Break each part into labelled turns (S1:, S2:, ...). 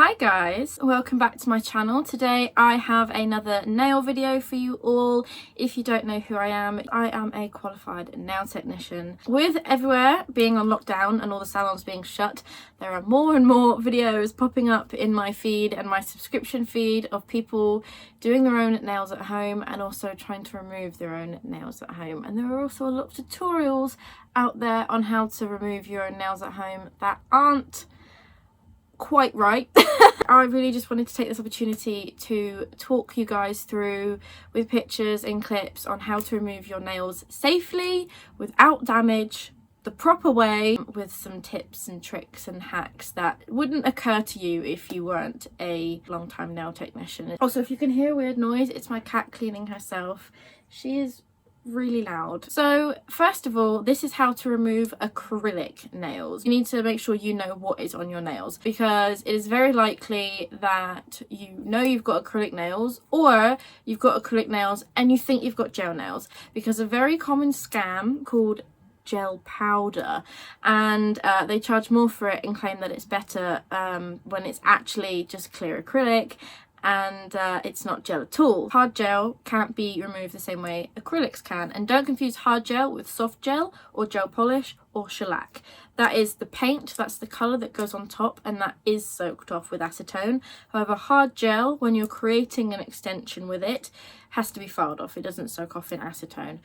S1: Hi guys, welcome back to my channel. Today I have another nail video for you all. If you don't know who I am a qualified nail technician. With everywhere being on lockdown and all the salons being shut, there are more and more videos popping up in my feed and my subscription feed of people doing their own nails at home and also trying to remove their own nails at home. And there are also a lot of tutorials out there on how to remove your own nails at home that aren't quite right. I really just wanted to take this opportunity to talk you guys through with pictures and clips on how to remove your nails safely without damage, the proper way, with some tips and tricks and hacks that wouldn't occur to you if you weren't a long-time nail technician. Also, if you can hear a weird noise, it's my cat cleaning herself. She is really loud. So first of all, this is how to remove acrylic nails. You need to make sure you know what is on your nails, because it is very likely that you know you've got acrylic nails, or you've got acrylic nails and you think you've got gel nails, because a very common scam called gel powder, and they charge more for it and claim that it's better when it's actually just clear acrylic, and it's not gel at all. Hard gel can't be removed the same way acrylics can, and don't confuse hard gel with soft gel or gel polish or shellac. That is the paint, that's the colour that goes on top, and that is soaked off with acetone. However, hard gel, when you're creating an extension with it, has to be filed off. It doesn't soak off in acetone.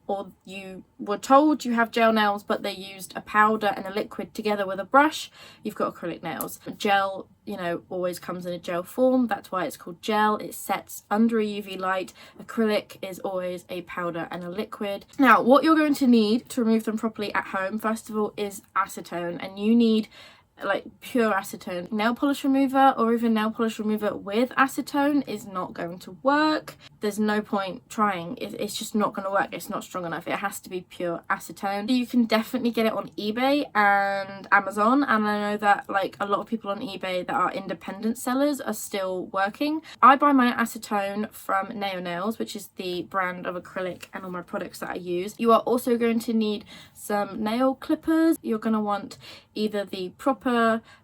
S1: Or you were told you have gel nails but they used a powder and a liquid together with a brush, you've got acrylic nails. Gel, you know, always comes in a gel form. That's why it's called gel. It sets under a UV light. Acrylic is always a powder and a liquid. Now, what you're going to need to remove them properly at home, first of all, is acetone, and you need like pure acetone. Nail polish remover or even nail polish remover with acetone is not going to work. There's no point trying. It's just not going to work. It's not strong enough. It has to be pure acetone. You can definitely get it on eBay and Amazon, and I know that like a lot of people on eBay that are independent sellers are still working. I buy my acetone from Nail Nails, which is the brand of acrylic and all my products that I use. You are also going to need some nail clippers. You're going to want either the proper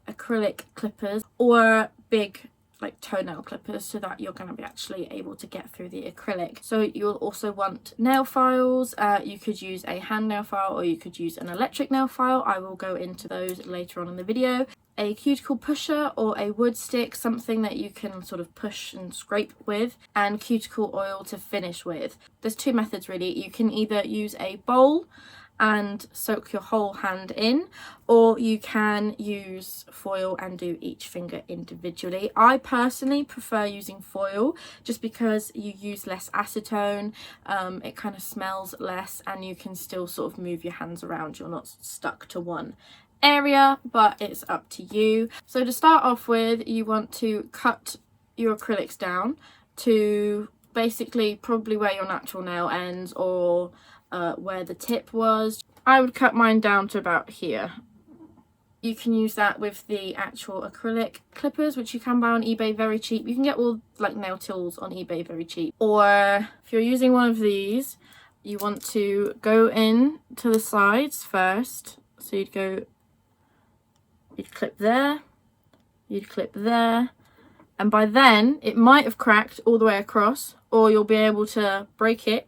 S1: acrylic clippers or big like toenail clippers, so that you're going to be actually able to get through the acrylic. So you'll also want nail files. You could use a hand nail file or you could use an electric nail file. I will go into those later on in the video. A cuticle pusher or a wood stick, something that you can sort of push and scrape with, and cuticle oil to finish with. There's two methods really. You can either use a bowl and soak your whole hand in, or you can use foil and do each finger individually. I personally prefer using foil just because you use less acetone, it kind of smells less, and you can still sort of move your hands around. You're not stuck to one area, but it's up to you. So to start off with, you want to cut your acrylics down to basically probably where your natural nail ends, or where the tip was. I would cut mine down to about here. You can use that with the actual acrylic clippers, which you can buy on eBay very cheap. You can get all like nail tools on eBay very cheap. Or if you're using one of these, you want to go in to the sides first. So you'd clip there, you'd clip there, and by then it might have cracked all the way across, or you'll be able to break it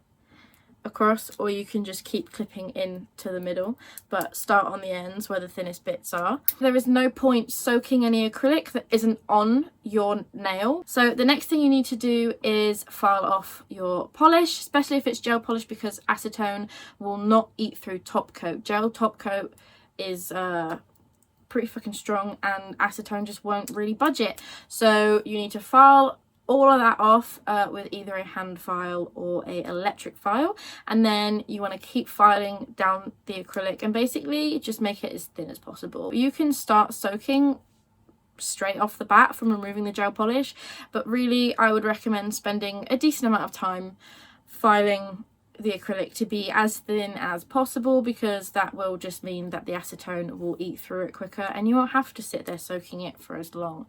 S1: across, or you can just keep clipping in to the middle, but start on the ends where the thinnest bits are. There is no point soaking any acrylic that isn't on your nail. So the next thing you need to do is file off your polish, especially if it's gel polish, because acetone will not eat through top coat. Gel top coat is pretty fucking strong, and acetone just won't really budge it. So you need to file all of that off with either a hand file or a electric file, and then you want to keep filing down the acrylic and basically just make it as thin as possible. You can start soaking straight off the bat from removing the gel polish, but really I would recommend spending a decent amount of time filing the acrylic to be as thin as possible, because that will just mean that the acetone will eat through it quicker and you won't have to sit there soaking it for as long.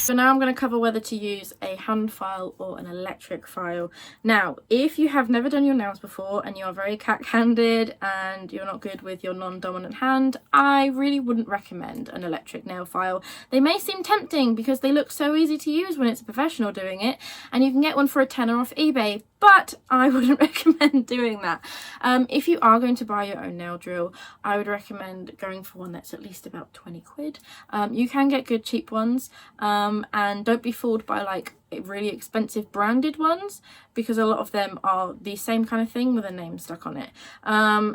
S1: So now I'm going to cover whether to use a hand file or an electric file. Now, if you have never done your nails before and you are very cat-handed and you're not good with your non-dominant hand, I really wouldn't recommend an electric nail file. They may seem tempting because they look so easy to use when it's a professional doing it, and you can get one for a tenner off eBay, but I wouldn't recommend doing that. If you are going to buy your own nail drill, I would recommend going for one that's at least about 20 quid. You can get good cheap ones, and don't be fooled by like really expensive branded ones, because a lot of them are the same kind of thing with a name stuck on it.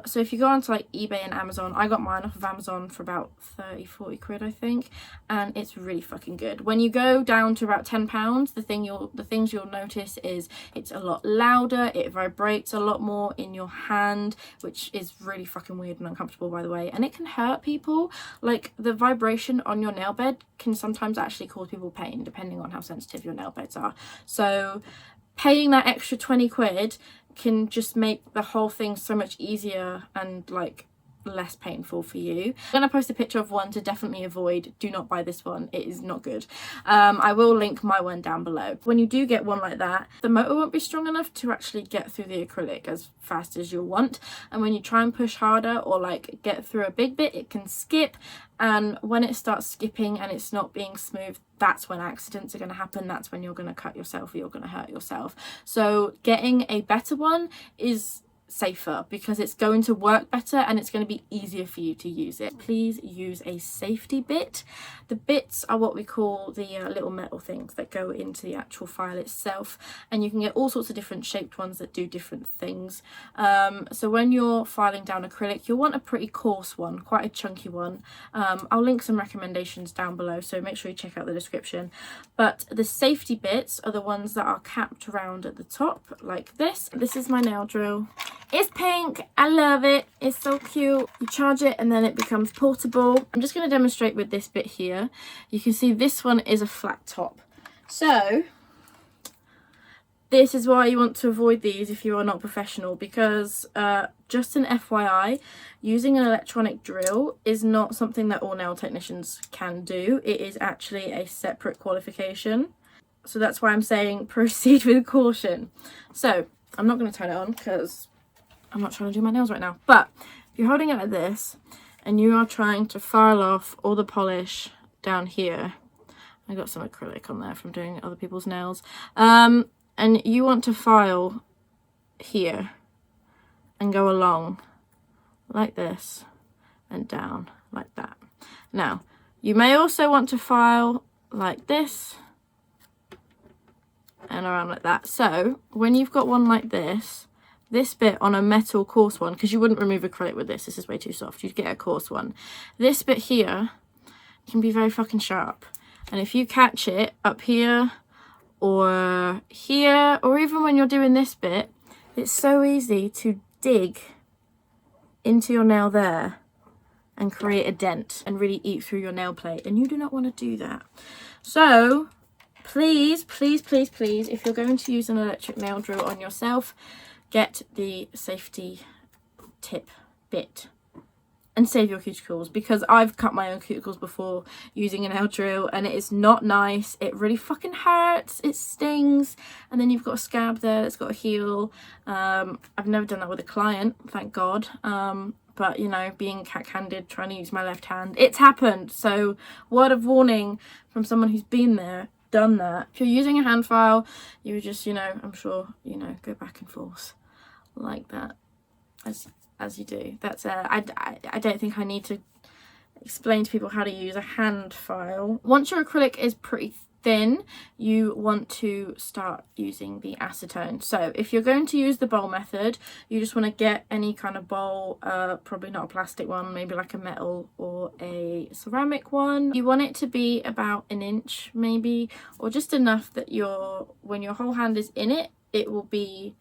S1: So if you go onto like eBay and Amazon, I got mine off of Amazon for about 30-40 quid, I think, and it's really fucking good. When you go down to about £10, the things you'll notice is it's a lot louder, it vibrates a lot more in your hand, which is really fucking weird and uncomfortable, by the way, and it can hurt people. Like, the vibration on your nail bed can sometimes actually cause people pain depending on how sensitive your nail beds are. So paying that extra 20 quid can just make the whole thing so much easier and like less painful for you. I'm going to post a picture of one to definitely avoid. Do not buy this one, it is not good. I will link my one down below. When you do get one like that, the motor won't be strong enough to actually get through the acrylic as fast as you'll want, and when you try and push harder or like get through a big bit, it can skip, and when it starts skipping and it's not being smooth, that's when accidents are going to happen. That's when you're going to cut yourself or you're going to hurt yourself. So getting a better one is safer because it's going to work better and it's going to be easier for you to use it. Please use a safety bit. The bits are what we call the little metal things that go into the actual file itself, and you can get all sorts of different shaped ones that do different things. So when you're filing down acrylic, you'll want a pretty coarse one, quite a chunky one. I'll link some recommendations down below, so make sure you check out the description. But the safety bits are the ones that are capped around at the top like this. This is my nail drill. It's pink, I love it, it's so cute. You charge it and then it becomes portable. I'm just going to demonstrate with this bit here. You can see this one is a flat top. So this is why you want to avoid these if you are not professional, because just an FYI, using an electronic drill is not something that all nail technicians can do. It is actually a separate qualification. So that's why I'm saying proceed with caution. So I'm not going to turn it on because I'm not trying to do my nails right now, but if you're holding it like this and you are trying to file off all the polish down here, I got some acrylic on there from doing other people's nails, and you want to file here and go along like this and down like that. Now you may also want to file like this and around like that. So when you've got one like this bit on a metal coarse one, because you wouldn't remove acrylic with this is way too soft, you'd get a coarse one. This bit here can be very fucking sharp, and if you catch it up here or here, or even when you're doing this bit, it's so easy to dig into your nail there and create a dent and really eat through your nail plate, and you do not want to do that. So please, please, please, please, if you're going to use an electric nail drill on yourself, get the safety tip bit and save your cuticles, because I've cut my own cuticles before using a nail drill and it is not nice. It really fucking hurts, it stings, and then you've got a scab there that's got to heal. I've never done that with a client, thank God, but you know, being cat-handed, trying to use my left hand, it's happened. So word of warning from someone who's been there, done that. If you're using a hand file, you would just, you know, I'm sure, you know, go back and forth like that as you do. That's I don't think I need to explain to people how to use a hand file. Once your acrylic is pretty thin, you want to start using the acetone. So if you're going to use the bowl method, you just want to get any kind of bowl, probably not a plastic one, maybe like a metal or a ceramic one. You want it to be about an inch maybe, or just enough that when your whole hand is in it, it will be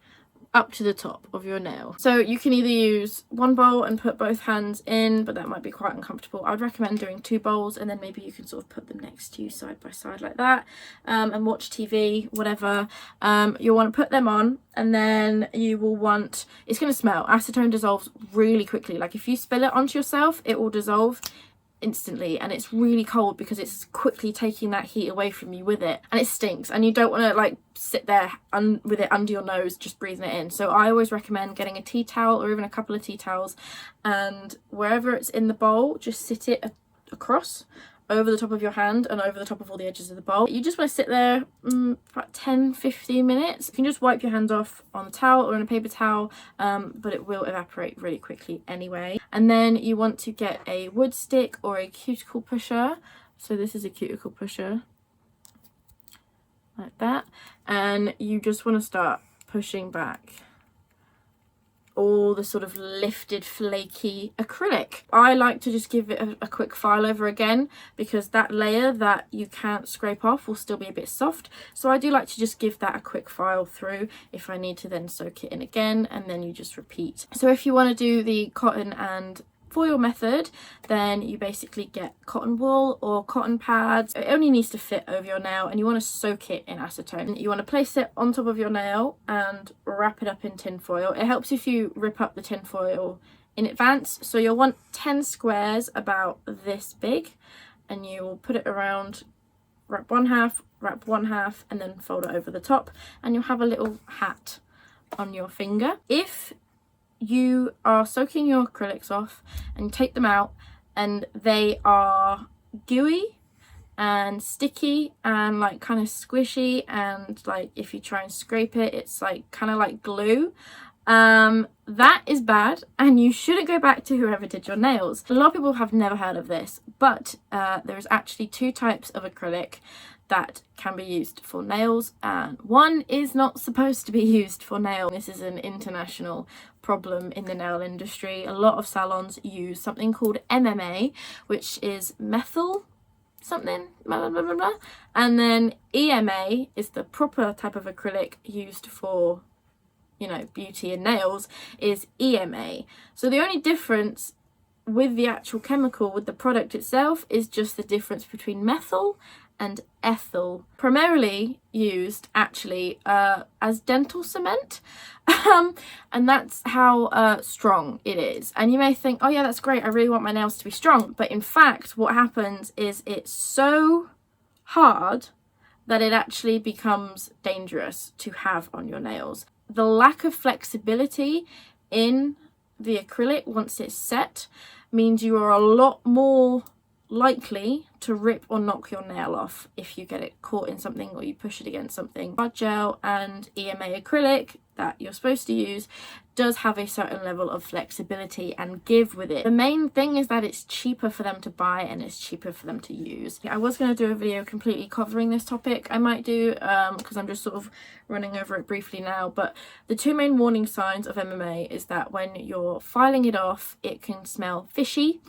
S1: up to the top of your nail. So you can either use one bowl and put both hands in, but that might be quite uncomfortable. I would recommend doing two bowls, and then maybe you can sort of put them next to you side by side like that, and watch TV, whatever. You'll want to put them on, and then you will want, it's going to smell. Acetone dissolves really quickly. Like if you spill it onto yourself, it will dissolve instantly, and it's really cold because it's quickly taking that heat away from you with it, and it stinks, and you don't want to like sit there with it under your nose just breathing it in. So I always recommend getting a tea towel or even a couple of tea towels, and wherever it's in the bowl, just sit it across over the top of your hand and over the top of all the edges of the bowl. You just want to sit there about 10-15 minutes. You can just wipe your hands off on the towel or on a paper towel, but it will evaporate really quickly anyway. And then you want to get a wood stick or a cuticle pusher. So this is a cuticle pusher, like that, and you just want to start pushing back all the sort of lifted flaky acrylic. I like to just give it a quick file over again, because that layer that you can't scrape off will still be a bit soft, so I do like to just give that a quick file through if I need to then soak it in again, and then you just repeat. So if you want to do the cotton and foil method, then you basically get cotton wool or cotton pads. It only needs to fit over your nail, and you want to soak it in acetone. You want to place it on top of your nail and wrap it up in tin foil. It helps if you rip up the tin foil in advance. So you'll want 10 squares about this big, and you will put it around, wrap one half, and then fold it over the top, and you'll have a little hat on your finger. If you are soaking your acrylics off and you take them out and they are gooey and sticky and like kind of squishy, and like if you try and scrape it, it's like kind of like glue, that is bad, and you shouldn't go back to whoever did your nails. A lot of people have never heard of this, but there's actually 2 types of acrylic that can be used for nails, and one is not supposed to be used for nails. This is an international problem in the nail industry. A lot of salons use something called MMA, which is methyl something, blah, blah, blah, blah. And then EMA is the proper type of acrylic used for, you know, beauty and nails, is EMA. So the only difference with the actual chemical, with the product itself, is just the difference between methyl and ethyl, primarily used actually as dental cement, and that's how strong it is. And you may think, oh yeah, that's great, I really want my nails to be strong, but in fact what happens is it's so hard that it actually becomes dangerous to have on your nails. The lack of flexibility in the acrylic once it's set means you are a lot more likely to rip or knock your nail off if you get it caught in something or you push it against something. Hard gel and EMA acrylic that you're supposed to use does have a certain level of flexibility and give with it. The main thing is that it's cheaper for them to buy and it's cheaper for them to use. I was going to do a video completely covering this topic. I might do, because I'm just sort of running over it briefly now, but the 2 main warning signs of MMA is that when you're filing it off, it can smell fishy,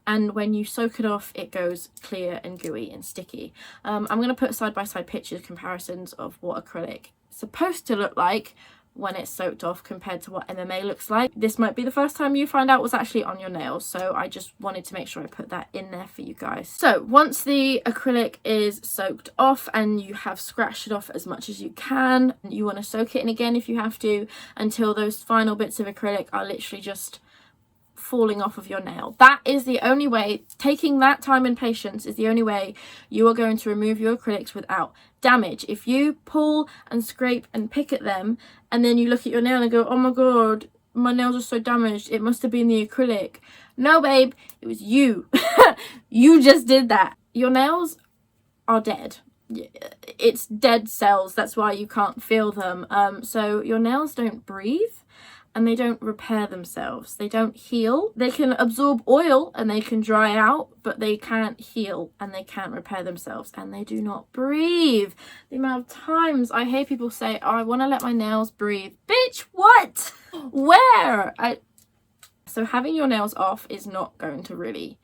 S1: and when you soak it off, it goes clear and gooey and sticky. I'm going to put side-by-side pictures, comparisons of what acrylic is supposed to look like when it's soaked off compared to what MMA looks like. This might be the first time you find out what's actually on your nails, so I just wanted to make sure I put that in there for you guys. So once the acrylic is soaked off and you have scratched it off as much as you can, you want to soak it in again if you have to, until those final bits of acrylic are literally just falling off of your nail. That is the only way, taking that time and patience is the only way you are going to remove your acrylics without damage. If you pull and scrape and pick at them and then you look at your nail and go, oh my god, my nails are so damaged, it must have been the acrylic. No babe, it was you. You just did that. Your nails are dead. It's dead cells, that's why you can't feel them. So your nails don't breathe and they don't repair themselves. They don't heal. They can absorb oil and they can dry out, but they can't heal and they can't repair themselves, and they do not breathe. The amount of times I hear people say, oh, I want to let my nails breathe. Bitch, what? Where? So having your nails off is not going to really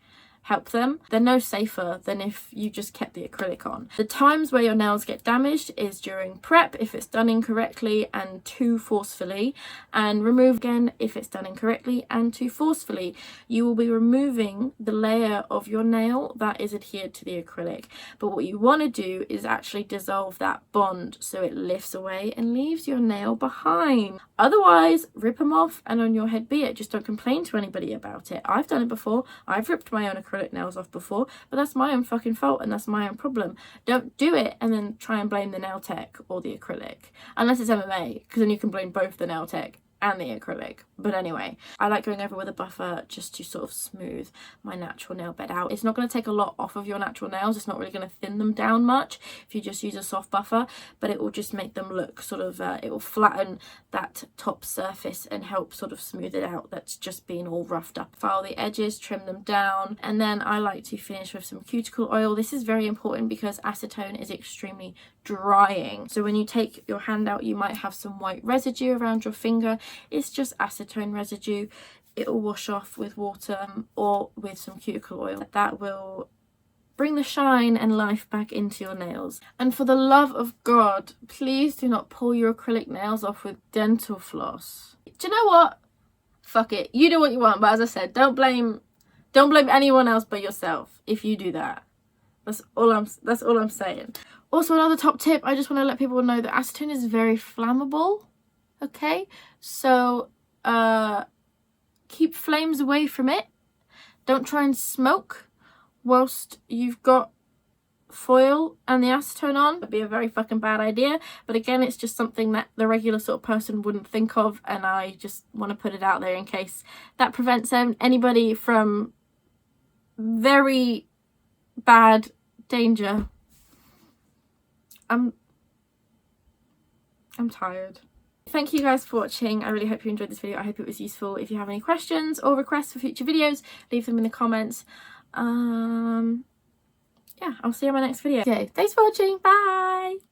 S1: help them. They're no safer than if you just kept the acrylic on. The times where your nails get damaged is during prep if it's done incorrectly and too forcefully, and remove again if it's done incorrectly and too forcefully. You will be removing the layer of your nail that is adhered to the acrylic, but what you want to do is actually dissolve that bond so it lifts away and leaves your nail behind. Otherwise, rip them off and on your head be it. Just don't complain to anybody about it. I've done it before. I've ripped my own acrylic acrylic nails off before, but that's my own fucking fault and that's my own problem. Don't do it and then try and blame the nail tech or the acrylic, unless it's MMA, because then you can blame both the nail tech and the acrylic. But anyway, I like going over with a buffer just to sort of smooth my natural nail bed out. It's not going to take a lot off of your natural nails. It's not really going to thin them down much if you just use a soft buffer, but it will just make them look sort of, it will flatten that top surface and help sort of smooth it out that's just been all roughed up. File the edges, trim them down, and then I like to finish with some cuticle oil. This is very important because acetone is extremely drying. So when you take your hand out, you might have some white residue around your finger. It's just acetone residue. It will wash off with water or with some cuticle oil. That will bring the shine and life back into your nails. And for the love of God, please do not pull your acrylic nails off with dental floss. Do you know what? Fuck it. You do what you want, but as I said, don't blame anyone else but yourself if you do that. That's all I'm saying. Also, another top tip, I just want to let people know that acetone is very flammable. Okay, so keep flames away from it. Don't try and smoke whilst you've got foil and the acetone on. It'd be a very fucking bad idea, but again, it's just something that the regular sort of person wouldn't think of, and I just want to put it out there in case that prevents anybody from very bad danger. I'm tired. Thank you guys for watching. I really hope you enjoyed this video. I hope it was useful. If you have any questions or requests for future videos, leave them in the comments. Yeah, I'll see you in my next video. Okay, thanks for watching. Bye.